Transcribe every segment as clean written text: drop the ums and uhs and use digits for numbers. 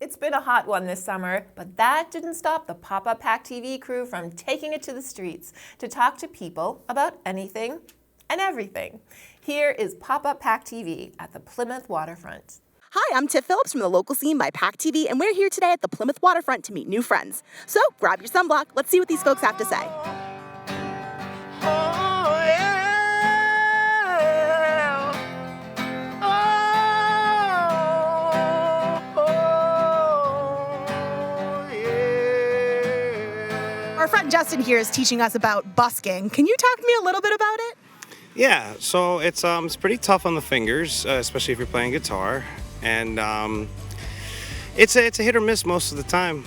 It's been a hot one this summer, but that didn't stop the PopuPACTV crew from taking it to the streets to talk to people about anything and everything. Here is PopuPACTV at the Plymouth Waterfront. Hi, I'm Tiff Phillips from the local scene by PACTV, and we're here today at the Plymouth Waterfront to meet new friends. So grab your sunblock. Let's see what these folks have to say. Our friend Justin here is teaching us about busking. Can you talk to me a little bit about it? Yeah, so it's pretty tough on the fingers, especially if you're playing guitar, and it's a hit or miss most of the time.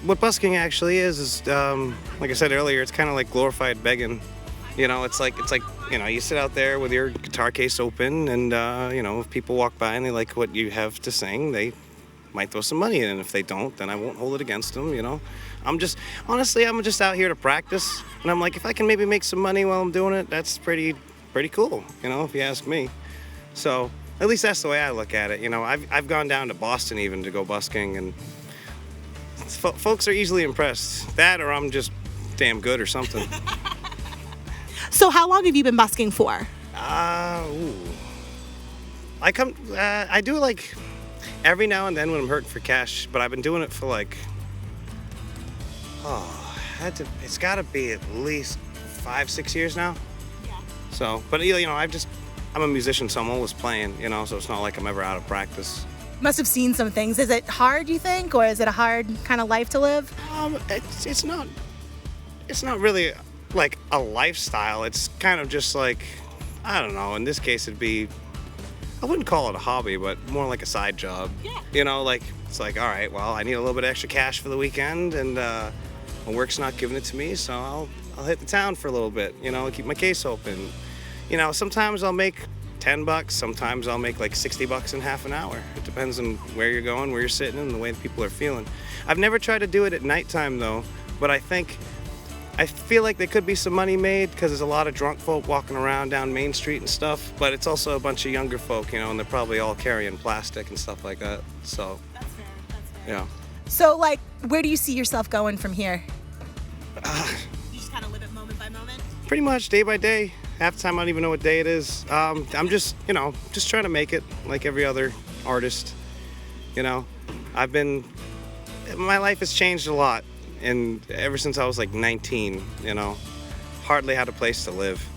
What busking actually is like I said earlier, it's kind of like glorified begging. You know, it's like you sit out there with your guitar case open, and if people walk by and they like what you have to sing, they might throw some money in, and if they don't, then I won't hold it against them. I'm just out here to practice, and I'm like, if I can maybe make some money while I'm doing it, that's pretty cool, if you ask me. So at least that's the way I look at it. I've gone down to Boston even to go busking, and folks are easily impressed. That, or I'm just damn good or something. So how long have you been busking for? I do like every now and then when I'm hurting for cash, but I've been doing it for it's got to be at least 5-6 years now. Yeah. So, but I'm a musician, so I'm always playing, so it's not like I'm ever out of practice. Must have seen some things. Is it hard, you think, or is it a hard kind of life to live? It's not really like a lifestyle. It's kind of just like, I don't know, in this case it'd be, I wouldn't call it a hobby, but more like a side job. Yeah. It's like, all right, well, I need a little bit of extra cash for the weekend, and my work's not giving it to me, so I'll hit the town for a little bit, keep my case open. Sometimes I'll make $10, sometimes I'll make like $60 in half an hour. It depends on where you're going, where you're sitting, and the way the people are feeling. I've never tried to do it at nighttime though, but I feel like there could be some money made because there's a lot of drunk folk walking around down Main Street and stuff, but it's also a bunch of younger folk, and they're probably all carrying plastic and stuff like that, so. That's fair. Yeah. So, where do you see yourself going from here? You just kind of live it moment by moment? Pretty much day by day. Half the time I don't even know what day it is. I'm just trying to make it like every other artist. My life has changed a lot, and ever since I was like 19, hardly had a place to live,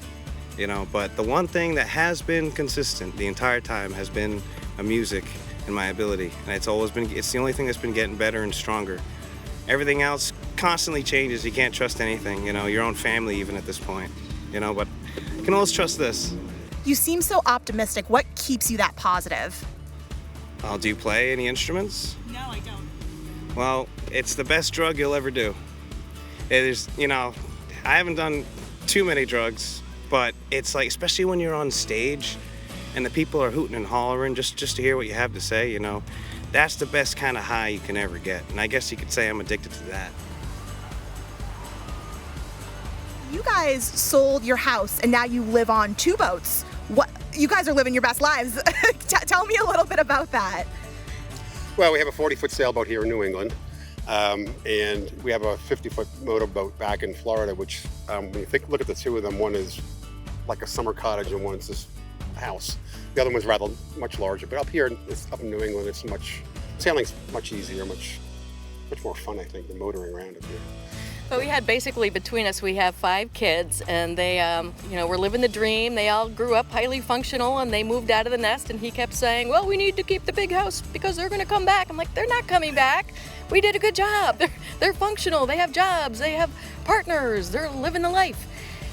but the one thing that has been consistent the entire time has been my music and my ability, and it's the only thing that's been getting better and stronger. Everything else constantly changes. You can't trust anything, your own family even at this point, but you can always trust this. You seem so optimistic. What keeps you that positive? Do you play any instruments? No, I don't. Well, it's the best drug you'll ever do. It is, I haven't done too many drugs, but it's like, especially when you're on stage and the people are hooting and hollering just to hear what you have to say, that's the best kind of high you can ever get. And I guess you could say I'm addicted to that. You guys sold your house and now you live on 2 boats. You guys are living your best lives. Tell me a little bit about that. Well, we have a 40-foot sailboat here in New England, and we have a 50-foot motorboat back in Florida, which, when you look at the two of them, one is like a summer cottage and one's this house. The other one's rather much larger, but up here, up in New England, sailing's much easier, much more fun, I think, than motoring around up here. But we had basically, between us, we have 5 kids, and they, were living the dream. They all grew up highly functional, and they moved out of the nest, and he kept saying, well, we need to keep the big house because they're going to come back. I'm like, they're not coming back. We did a good job. They're functional. They have jobs. They have partners. They're living the life.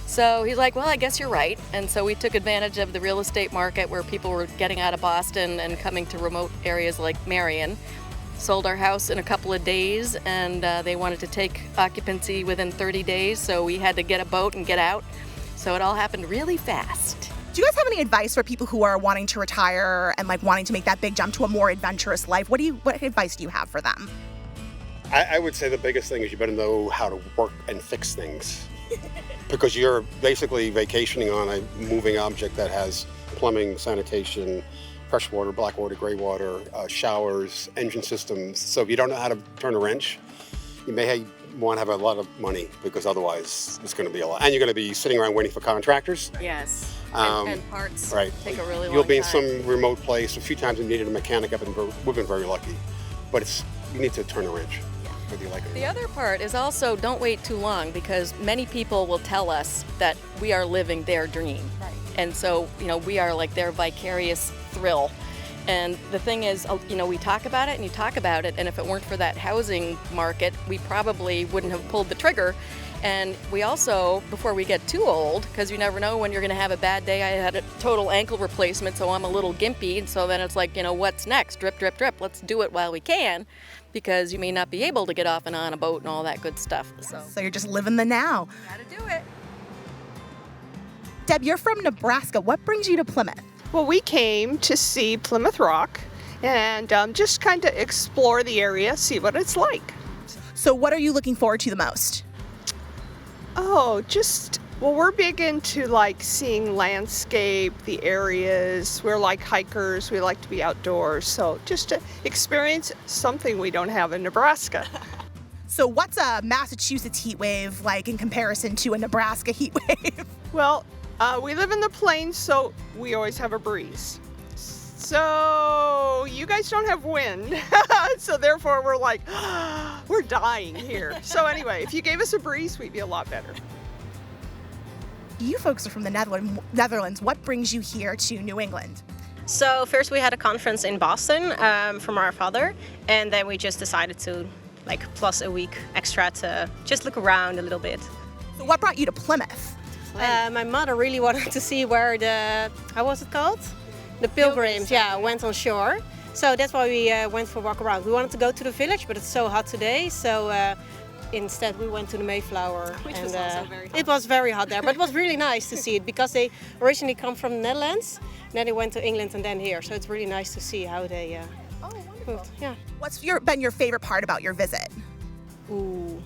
So he's like, well, I guess you're right. And so we took advantage of the real estate market where people were getting out of Boston and coming to remote areas like Marion. Sold our house in a couple of days, and they wanted to take occupancy within 30 days, so we had to get a boat and get out. So it all happened really fast. Do you guys have any advice for people who are wanting to retire and wanting to make that big jump to a more adventurous life? What advice do you have for them? I would say the biggest thing is you better know how to work and fix things. Because you're basically vacationing on a moving object that has plumbing, sanitation, pressure water, black water, gray water, showers, engine systems. So if you don't know how to turn a wrench, you may want to have a lot of money, because otherwise it's going to be a lot. And you're going to be sitting around waiting for contractors. Yes. And parts Right. take a really long time. You'll be in some remote place. A few times we needed a mechanic up, and we've been very lucky. But you need to turn a wrench, whether you like it or The not. other part is also don't wait too long, because many people will tell us that we are living their dream. Right. And so, we are like their vicarious thrill. And the thing is, we talk about it and you talk about it, and if it weren't for that housing market, we probably wouldn't have pulled the trigger. And we also, before we get too old, because you never know when you're going to have a bad day. I had a total ankle replacement, so I'm a little gimpy. And so then it's like, what's next? Drip, drip, drip. Let's do it while we can, because you may not be able to get off and on a boat and all that good stuff. So you're just living the now. Gotta do it. Deb, you're from Nebraska. What brings you to Plymouth? Well, we came to see Plymouth Rock and just kind of explore the area, see what it's like. So what are you looking forward to the most? Oh, well, we're big into like seeing landscape, the areas. We're like hikers. We like to be outdoors. So just to experience something we don't have in Nebraska. So what's a Massachusetts heat wave like in comparison to a Nebraska heat wave? Well, we live in the plains, so we always have a breeze. So you guys don't have wind, so therefore we're like, we're dying here. So anyway, if you gave us a breeze, we'd be a lot better. You folks are from the Netherlands. What brings you here to New England? So first we had a conference in Boston from our father, and then we just decided to plus a week extra to just look around a little bit. So what brought you to Plymouth? My mother really wanted to see where how was it called? The pilgrims, went on shore. So that's why we went for a walk around. We wanted to go to the village, but it's so hot today, so instead we went to the Mayflower. Which was also very hot. It was very hot there, but it was really nice to see it, because they originally come from the Netherlands, then they went to England and then here. So it's really nice to see how they moved. Yeah. What's been your favorite part about your visit? Ooh.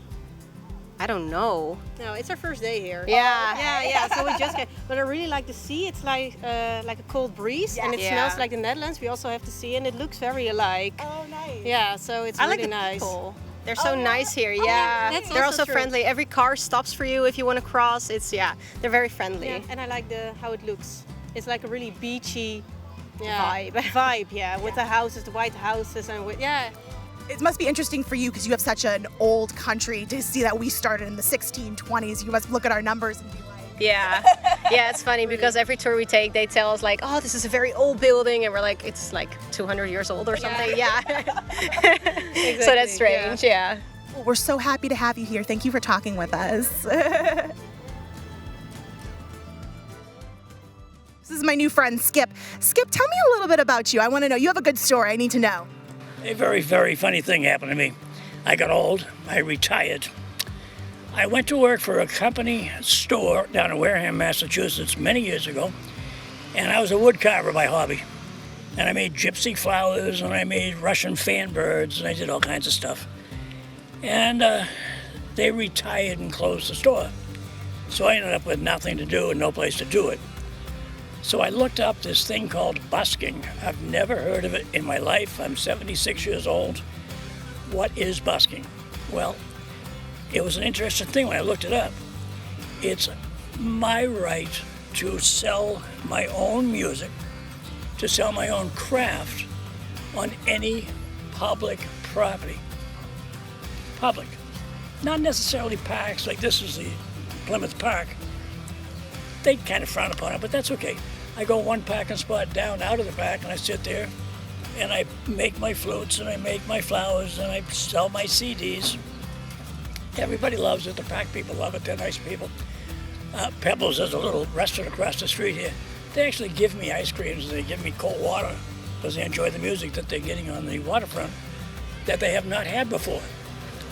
I don't know. No, it's our first day here. Yeah. So we just came. But I really like the sea. It's like a cold breeze, and it smells like the Netherlands. We also have the sea, and it looks very alike. Oh, nice. Yeah, so it's really nice. People. They're so nice here. Yeah. That's They're also also true. friendly. Every car stops for you if you want to cross. They're very friendly. Yeah, and I like how it looks. It's like a really beachy Vibe. with the houses, the white houses, and It must be interesting for you because you have such an old country to see that we started in the 1620s. You must look at our numbers and be like, Yeah. It's funny because every tour we take, they tell us oh, this is a very old building, and we're like, it's 200 years old or something. Yeah. So that's strange. Yeah. well, we're so happy to have you here. Thank you for talking with us. This is my new friend, Skip. Skip, tell me a little bit about you. I want to know. You have a good story. I need to know. A very, very funny thing happened to me. I got old. I retired. I went to work for a company store down in Wareham, Massachusetts, many years ago, and I was a wood carver by hobby. And I made gypsy flowers, and I made Russian fan birds, and I did all kinds of stuff. And they retired and closed the store. So I ended up with nothing to do and no place to do it. So I looked up this thing called busking. I've never heard of it in my life. I'm 76 years old. What is busking? Well, it was an interesting thing when I looked it up. It's my right to sell my own music, to sell my own craft on any public property. Public. Not necessarily parks, like this is the Plymouth Park. They kind of frown upon it, but that's okay. I go one parking spot down out of the park and I sit there and I make my flutes and I make my flowers and I sell my CDs. Everybody loves it. The park people love it. They're nice people. Pebbles is a little restaurant across the street here. They actually give me ice creams and they give me cold water because they enjoy the music that they're getting on the waterfront that they have not had before.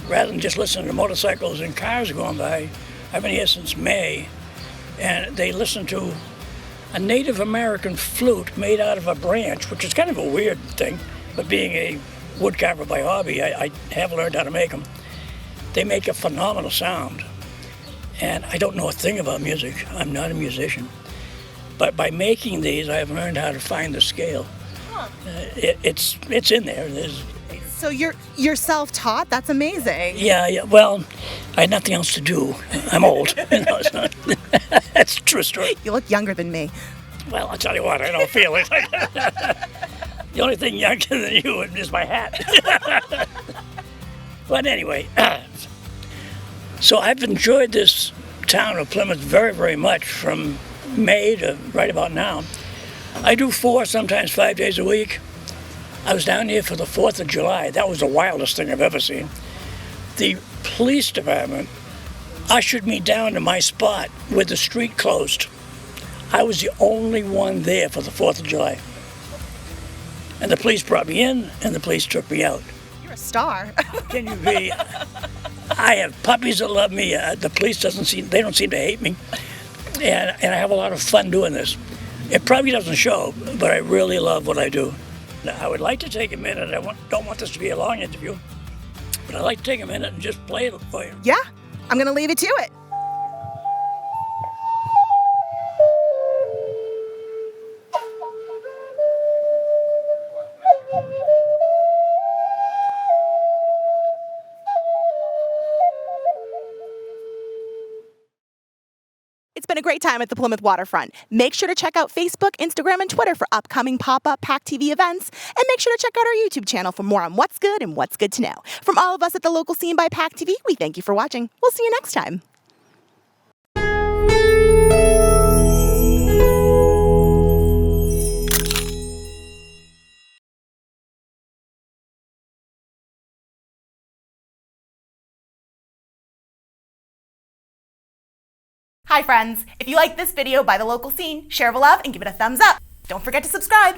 Rather than just listening to motorcycles and cars going by, I've been here since May, and they listen to a Native American flute made out of a branch, which is kind of a weird thing, but being a woodcarver by hobby, I have learned how to make them. They make a phenomenal sound, and I don't know a thing about music. I'm not a musician. But by making these, I have learned how to find the scale. It's in there. So you're self-taught? That's amazing. Yeah. Well, I had nothing else to do. I'm old. So that's a true story. You look younger than me. Well, I'll tell you what, I don't feel it. The only thing younger than you is my hat. But anyway, so I've enjoyed this town of Plymouth very, very much from May to right about now. I do 4, sometimes 5 days a week. I was down here for the 4th of July. That was the wildest thing I've ever seen. The police department ushered me down to my spot with the street closed. I was the only one there for the 4th of July. And the police brought me in, and the police took me out. You're a star. Can you be? I have puppies that love me. The police don't seem to hate me. And I have a lot of fun doing this. It probably doesn't show, but I really love what I do. Now, I would like to take a minute. Don't want this to be a long interview, but I'd like to take a minute and just play it for you. Yeah, I'm going to leave it to it. It's been a great time at the Plymouth Waterfront. Make sure to check out Facebook, Instagram, and Twitter for upcoming PopuPACTV events. And make sure to check out our YouTube channel for more on what's good and what's good to know. From all of us at the local scene by PACTV, we thank you for watching. We'll see you next time. Hi friends, if you like this video by the local scene, share the love and give it a thumbs up. Don't forget to subscribe.